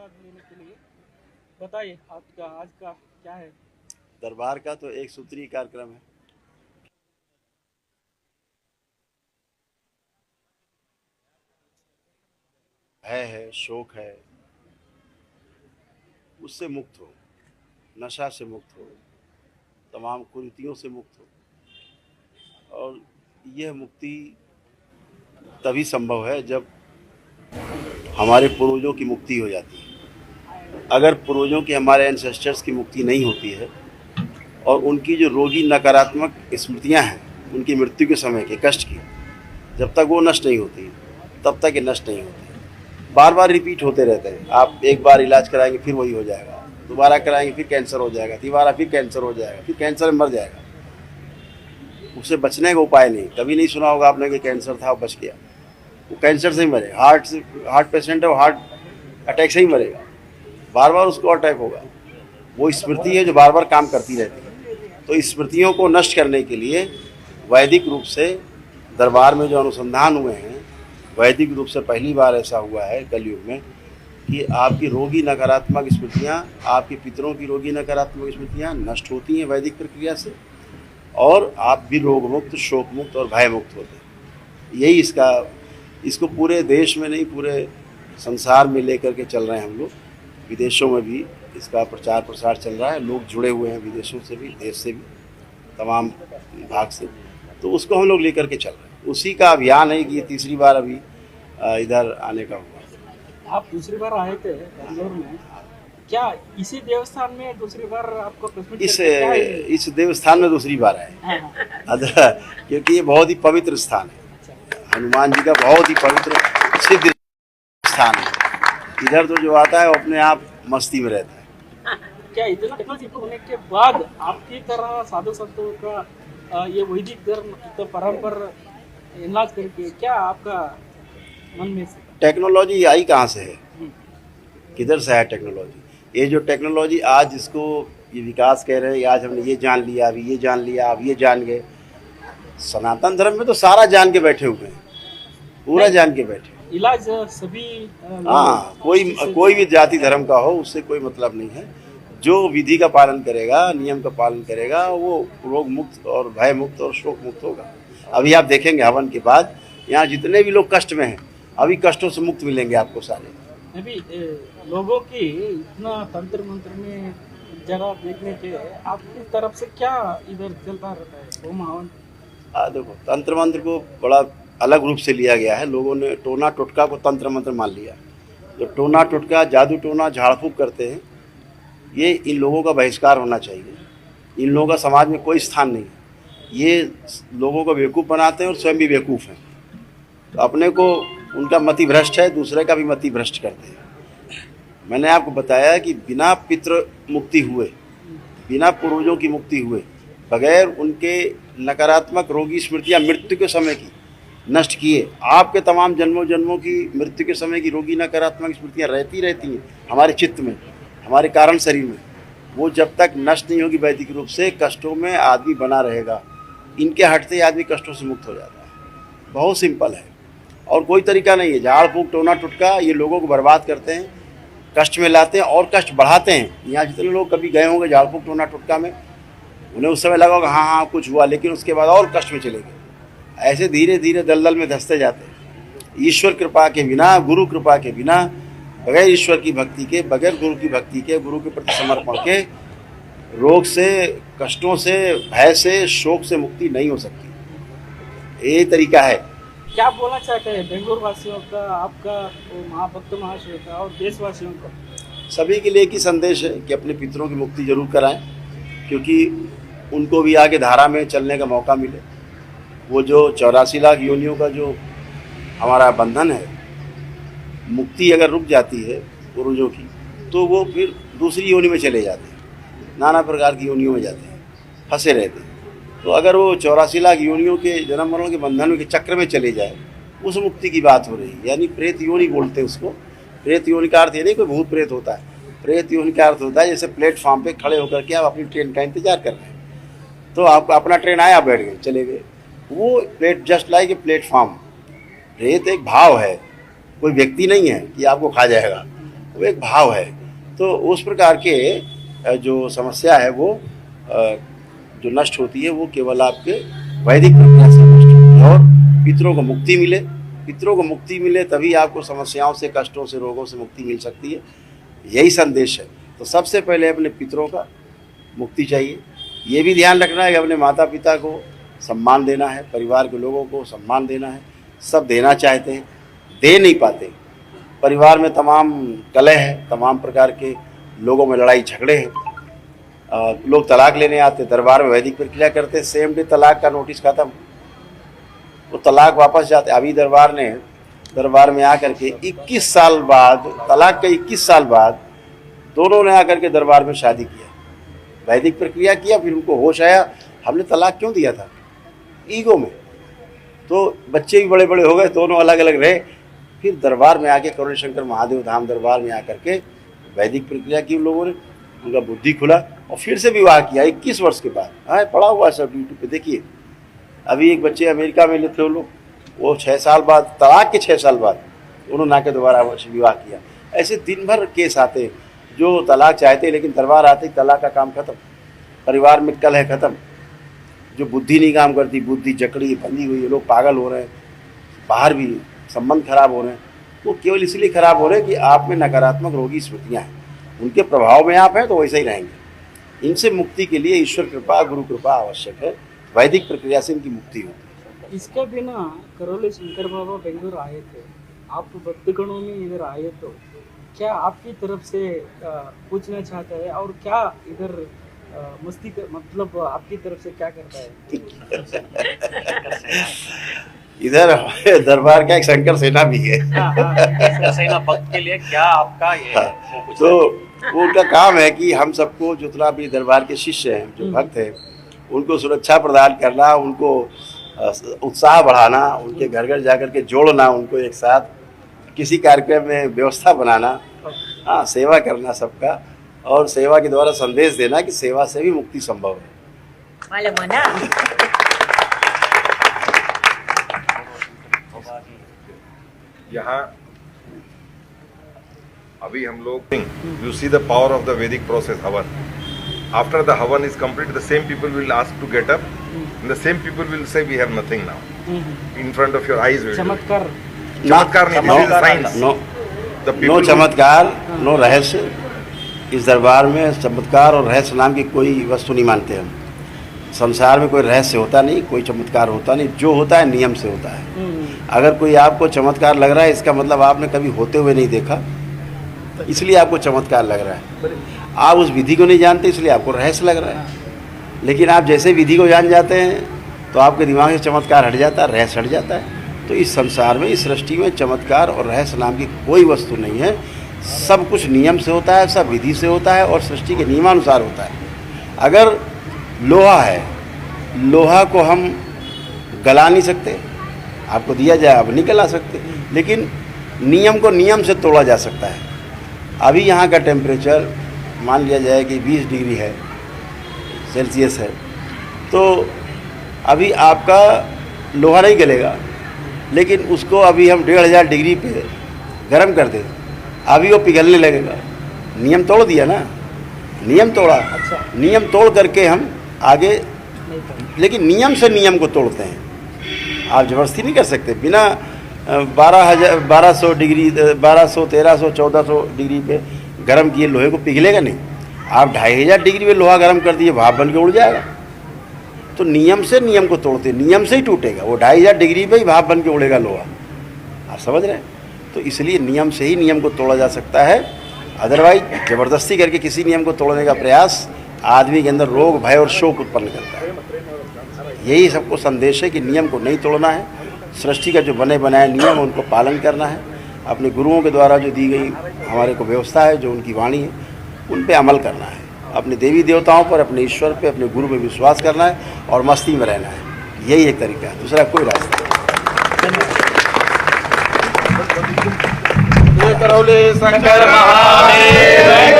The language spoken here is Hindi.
लेने के लिए बताइए आपका आज का क्या है। दरबार का तो एक सूत्रीय कार्यक्रम है शोक है, उससे मुक्त हो, नशा से मुक्त हो, तमाम कुरीतियों से मुक्त हो। और यह मुक्ति तभी संभव है जब हमारे पूर्वजों की मुक्ति हो जाती है। अगर पूर्वजों की, हमारे एंसेस्टर्स की मुक्ति नहीं होती है और उनकी जो रोगी नकारात्मक स्मृतियां हैं उनकी मृत्यु के समय के कष्ट की, जब तक वो नष्ट नहीं होती तब तक ये नष्ट नहीं होती। बार बार रिपीट होते रहते हैं। आप एक बार इलाज कराएंगे फिर वही हो जाएगा, दोबारा कराएंगे फिर कैंसर हो जाएगा, दोबारा फिर कैंसर हो जाएगा, फिर कैंसर में मर जाएगा। उससे बचने का उपाय नहीं। कभी नहीं सुना होगा आपने कि कैंसर था बच गया। वो कैंसर से ही मरेगा। हार्ट पेशेंट है, वो हार्ट अटैक से ही मरेगा। बार बार उसको अटैक होगा। वो स्मृति है जो बार बार काम करती रहती है। तो स्मृतियों को नष्ट करने के लिए वैदिक रूप से दरबार में जो अनुसंधान हुए हैं, वैदिक रूप से पहली बार ऐसा हुआ है कलयुग में कि आपकी रोगी नकारात्मक स्मृतियाँ, आपके पितरों की रोगी नकारात्मक स्मृतियाँ नष्ट होती हैं वैदिक प्रक्रिया से, और आप भी रोग मुक्त, शोक मुक्त और भय मुक्त होते हैं। यही इसको पूरे देश में नहीं, पूरे संसार में लेकर के चल रहे हैं हम लोग। विदेशों में भी इसका प्रचार प्रसार चल रहा है। लोग जुड़े हुए हैं विदेशों से भी, देश से भी, तमाम भाग से। तो उसको हम लोग लेकर के चल रहे हैं। उसी का अभियान है कि ये तीसरी बार अभी इधर आने का हुआ। आप दूसरी बार आए थे बेंगलोर में, क्या इसी देवस्थान में दूसरी बार आपको इस देवस्थान में दूसरी बार आए। क्योंकि ये बहुत ही पवित्र स्थान है। हनुमान जी का बहुत ही पवित्र सिद्ध स्थान है। इधर तो जो आता है वो अपने आप मस्ती में रहता है। क्या इतना टेक्नोलॉजी होने के बाद आपकी तरह साधु संतों का ये वैदिक धर्म तो परंपरा इलाज करके क्या आपका मन में टेक्नोलॉजी आई कहाँ से है? किधर से है टेक्नोलॉजी? ये जो टेक्नोलॉजी आज इसको ये विकास कह रहे हैं, आज हमने ये जान लिया, अभी ये जान लिया, अब ये जान गए। सनातन धर्म में तो सारा जान के बैठे हुए हैं, पूरा जान के बैठे। इलाज सभी हाँ, कोई भी जाति धर्म का हो, उससे कोई मतलब नहीं है। जो विधि का पालन करेगा, नियम का पालन करेगा, वो रोग मुक्त और भय मुक्त और शोक मुक्त होगा। अभी आप देखेंगे हवन के बाद यहाँ जितने भी लोग कष्ट में हैं, अभी कष्टों से मुक्त मिलेंगे आपको सारे। अभी लोगों की इतना तंत्र मंत्र में जगह देखने के आपकी तरफ से क्या इधर चलता रहता है होम हवन? देखो, तंत्र मंत्र को बड़ा अलग रूप से लिया गया है। लोगों ने टोना टोटका को तंत्र मंत्र मान लिया। जो टोना टोटका, जादू टोना, झाड़ फूक करते हैं, ये इन लोगों का बहिष्कार होना चाहिए। इन लोगों का समाज में कोई स्थान नहीं है। ये लोगों को बेवकूफ़ बनाते हैं और स्वयं भी बेवकूफ़ हैं। तो अपने को, उनका मति भ्रष्ट है, दूसरे का भी मति भ्रष्ट करते हैं। मैंने आपको बताया कि बिना पितृ मुक्ति हुए, बिना पूर्वजों की मुक्ति हुए, बगैर उनके नकारात्मक रोगी स्मृतियाँ मृत्यु के समय की नष्ट किए, आपके तमाम जन्मों जन्मों की मृत्यु के समय की रोगी नकारात्मक स्मृतियाँ रहती हैं हमारे चित्त में, हमारे कारण शरीर में। वो जब तक नष्ट नहीं होगी वैदिक रूप से, कष्टों में आदमी बना रहेगा। इनके हटते ही आदमी कष्टों से मुक्त हो जाता है। बहुत सिंपल है और कोई तरीका नहीं है। झाड़ फूक, टोना टुटका, ये लोगों को बर्बाद करते हैं, कष्ट में लाते हैं और कष्ट बढ़ाते हैं। यहाँ जितने लोग कभी गए होंगे झाड़ फूक, टोना टुटका में, उन्हें उस समय लगा होगा हाँ कुछ हुआ, लेकिन उसके बाद और कष्ट में चले गए। ऐसे धीरे धीरे दलदल में धंसते जाते हैं। ईश्वर कृपा के बिना, गुरु कृपा के बिना, बगैर ईश्वर की भक्ति के, बगैर गुरु की भक्ति के, गुरु के प्रति समर्पण के, रोग से, कष्टों से, भय से, शोक से मुक्ति नहीं हो सकती। ये तरीका है। क्या बोलना चाहते हैं बेंगलुरु वासियों का, आपका, महाभक्त महाशय का और देशवासियों का? सभी के लिए एक ही संदेश है कि अपने पितरों की मुक्ति जरूर कराएं, क्योंकि उनको भी आगे धारा में चलने का मौका मिले। वो जो 84 लाख योनियों का जो हमारा बंधन है, मुक्ति अगर रुक जाती है पूर्वजों की, तो वो फिर दूसरी योनि में चले जाते हैं, नाना प्रकार की योनियों में जाते हैं, फंसे रहते हैं। तो अगर वो 84 लाख योनियों के जन्म मरण के बंधनों के चक्र में चले जाए, उस मुक्ति की बात हो रही है। यानी प्रेत योनि बोलते हैं उसको। प्रेत योनि का अर्थ ये नहीं कोई भूत प्रेत होता है। प्रेत योनि का अर्थ होता है जैसे प्लेटफॉर्म पे खड़े होकर के आप अपनी ट्रेन का इंतजार कर रहे हैं, तो आपका अपना ट्रेन आया, बैठ गए, चले गए। वो plate just like a platform. प्रेत एक भाव है, कोई व्यक्ति नहीं है कि आपको खा जाएगा। वो एक भाव है। तो उस प्रकार के जो समस्या है वो जो नष्ट होती है वो केवल आपके वैदिक प्रक्रिया से नष्ट होती है। और पितरों को मुक्ति मिले, पितरों को मुक्ति मिले तभी आपको समस्याओं से, कष्टों से, रोगों से मुक्ति मिल सकती है। यही संदेश है। तो सबसे पहले अपने पितरों का मुक्ति चाहिए। ये भी ध्यान रखना है कि अपने माता पिता को सम्मान देना है, परिवार के लोगों को सम्मान देना है। सब देना चाहते हैं, दे नहीं पाते। परिवार में तमाम कलह है, तमाम प्रकार के लोगों में लड़ाई झगड़े हैं। लोग तलाक लेने आते, दरबार में वैदिक प्रक्रिया करते, सेम डे तलाक का नोटिस खत्म, वो तलाक वापस जाते। अभी दरबार में आकर के 21 साल बाद, तलाक के 21 साल बाद दोनों ने आकर के दरबार में शादी किया, वैदिक प्रक्रिया किया। फिर उनको होश आया हमने तलाक क्यों दिया था, ईगो में। तो बच्चे भी बड़े बड़े हो गए, दोनों अलग अलग रहे। फिर दरबार में आके करुण शंकर महादेव धाम दरबार में आकर के वैदिक प्रक्रिया की उन लोगों ने, उनका बुद्धि खुला और फिर से विवाह किया 21 वर्ष के बाद। हाँ, पड़ा हुआ है सब यूट्यूब पे, देखिए। अभी एक बच्चे अमेरिका में लेते हो लोग, वो 6 साल बाद, तलाक के 6 साल बाद उन्होंने आके दोबारा विवाह किया। ऐसे दिन भर केस आते जो तलाक चाहते लेकिन दरबार आते ही तलाक का काम खत्म, परिवार में कलह खत्म। जो बुद्धि नहीं काम करती, बुद्धि जकड़ी बंधी हुई है, लोग पागल हो रहे हैं, बाहर भी संबंध खराब हो रहे हैं। वो केवल इसलिए खराब हो रहे हैं कि आप में नकारात्मक रोगी स्मृतियाँ हैं, उनके प्रभाव में आप हैं तो वैसे ही रहेंगे। इनसे मुक्ति के लिए ईश्वर कृपा, गुरु कृपा आवश्यक है। वैदिक प्रक्रिया से इनकी मुक्ति होती है। इसके बिना करोली शंकर बाबा बेंगलुरु आए थे, आप भक्तगणों में इधर आए, तो क्या आपकी तरफ से पूछना चाहता है और क्या इधर मस्ती मतलब आपकी तरफ से क्या करता है? इधर दरबार का एक शंकर सेना भी है। शंकर सेना भक्त के लिए क्या आपका ये है? तो वो उनका काम है कि हम सबको, जितना भी दरबार के शिष्य हैं, जो भक्त हैं, उनको सुरक्षा प्रदान करना, उनको उत्साह बढ़ाना, उनके घर घर जाकर के जोड़ना, उनको एक साथ किसी कार्यक्रम में व्यवस्था बनाना, हाँ, सेवा करना सबका, और सेवा के द्वारा संदेश देना कि सेवा से भी मुक्ति संभव है। यहाँ अभी हम लोग you see the power of the वैदिक प्रोसेस हवन. After the havan is complete, the same people will ask to get up, and the same people will say we have nothing now. In front of your eyes. चमत्कार नहीं, this is science. The no people चमत्कार, नो रहस्य। इस दरबार में चमत्कार और रहस्य नाम की कोई वस्तु नहीं मानते हम। संसार में कोई रहस्य होता नहीं, कोई चमत्कार होता नहीं, जो होता है नियम से होता है। अगर कोई आपको चमत्कार लग रहा है, इसका मतलब आपने कभी होते हुए नहीं देखा, इसलिए आपको चमत्कार लग रहा है। आप उस विधि को नहीं जानते, इसलिए आपको रहस्य लग रहा है। लेकिन आप जैसे विधि को जान जाते हैं तो आपके दिमाग से चमत्कार हट जाता है, रहस्य हट जाता है। तो इस संसार में, इस सृष्टि में चमत्कार और रहस्य नाम की कोई वस्तु नहीं है। सब कुछ नियम से होता है, सब विधि से होता है और सृष्टि के नियमानुसार होता है। अगर लोहा है, लोहा को हम गला नहीं सकते, आपको दिया जाए आप नहीं गला सकते, लेकिन नियम को नियम से तोड़ा जा सकता है। अभी यहाँ का टेम्परेचर मान लिया जाए कि 20 डिग्री है, सेल्सियस है, तो अभी आपका लोहा नहीं गलेगा, लेकिन उसको अभी हम 1500 डिग्री पे गर्म कर दें, अभी वो पिघलने लगेगा। नियम तोड़ दिया ना, नियम तोड़ा। अच्छा। नियम तोड़ करके हम आगे, लेकिन नियम से नियम को तोड़ते हैं। आप जबरदस्ती नहीं कर सकते। बिना 1200 डिग्री, 1200, 1300, 1400 डिग्री पे गर्म किए लोहे को पिघलेगा नहीं। आप 2500 डिग्री पे लोहा गर्म कर दिए, भाप बन के उड़ जाएगा। तो नियम से नियम को तोड़ते, नियम से ही टूटेगा। वो 2500 डिग्री पे ही भाप बन के उड़ेगा लोहा। आप समझ रहे हैं? तो इसलिए नियम से ही नियम को तोड़ा जा सकता है। अदरवाइज जबरदस्ती करके किसी नियम को तोड़ने का प्रयास आदमी के अंदर रोग, भय और शोक उत्पन्न करता है। यही सबको संदेश है कि नियम को नहीं तोड़ना है। सृष्टि का जो बने बनाए नियम है उनको पालन करना है। अपने गुरुओं के द्वारा जो दी गई हमारे को व्यवस्था है, जो उनकी वाणी है, उन पे अमल करना है। अपने देवी देवताओं पर, अपने ईश्वर पे, अपने गुरु पे विश्वास करना है और मस्ती में रहना है। यही एक तरीका है, दूसरा कोई रास्ता नहीं। करौली शंकर महादेव।